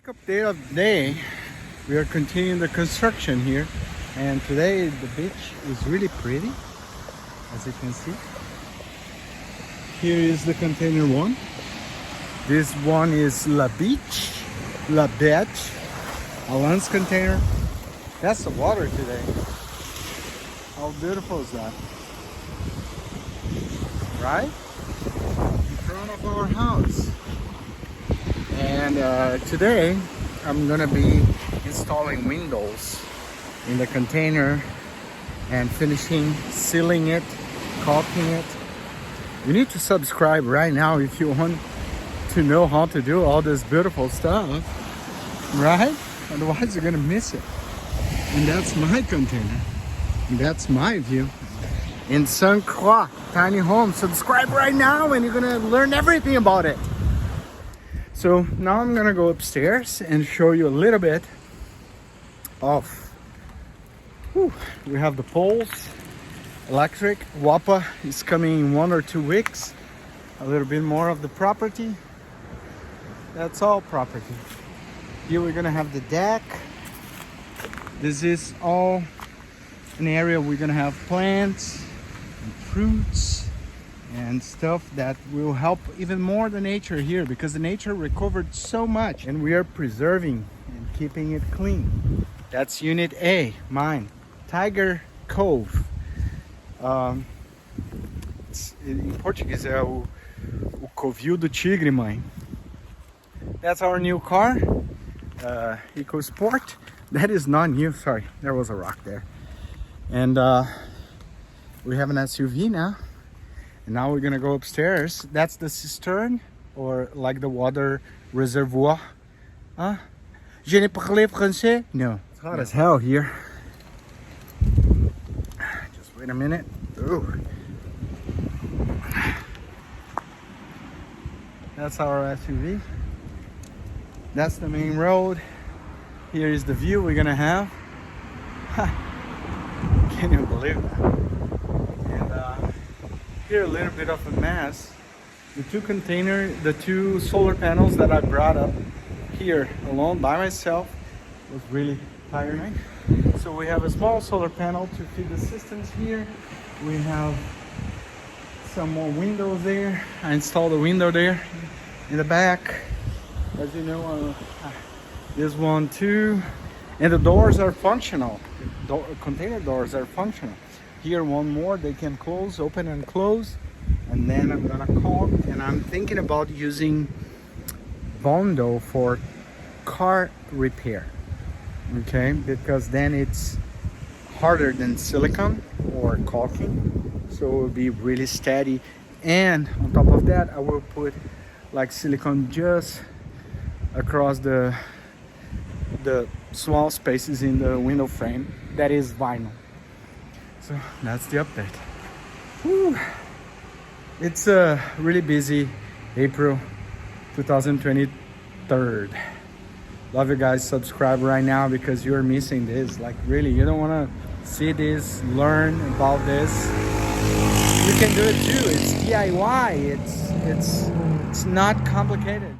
Quick update of the day. We are continuing the construction here, and today the beach is really pretty, as you can see. Here is the container one. This one is La Beach, La Beach, a lunch container. That's the water today. How beautiful is that? Right? In front of our house. And today I'm gonna be installing windows in the container and finishing sealing it, caulking it. You need to subscribe right now if you want to know how to do all this beautiful stuff, right? Otherwise you're gonna miss it. And that's my container. And that's my view. In St. Croix, tiny home. Subscribe right now and you're gonna learn everything about it. So now I'm gonna go upstairs and show you a little bit of, we have the poles, electric. WAPA is coming in 1 or 2 weeks. A little bit more of the property. That's all property. Here we're gonna have the deck. This is all an area we're gonna have plants and fruits and stuff that will help even more the nature here, because the nature recovered so much and we are preserving and keeping it clean. That's unit A, mine, Tiger Cove. In Portuguese é o covil do tigre, mãe. That's our new car, EcoSport. That is not new, sorry, there was a rock there. And we have an SUV now. And now we're gonna go upstairs. That's the cistern, or like the water reservoir. Huh? Je ne parle français? No. It's hot as hell here. Just wait a minute. Ooh. That's our SUV. That's the main road. Here is the view we're gonna have. Can't even believe that. Here a little bit of a mess. The two solar panels that I brought up here alone by myself was really tiring. So we have a small solar panel to feed the systems here. We have some more windows there. I installed a window there in the back. As you know, this one too. And the doors are functional. Container doors are functional. Here one more, they can close, open and close. And then I'm gonna caulk, and I'm thinking about using Bondo for car repair. Okay, because then it's harder than silicone or caulking, so it will be really steady. And on top of that, I will put like silicone just across the small spaces in the window frame that is vinyl. So that's the update. Whew. It's a really busy April 2023. Love you guys. Subscribe right now because you're missing this. Like really, you don't want to see this, learn about this. You can do it too. It's DIY. It's not complicated.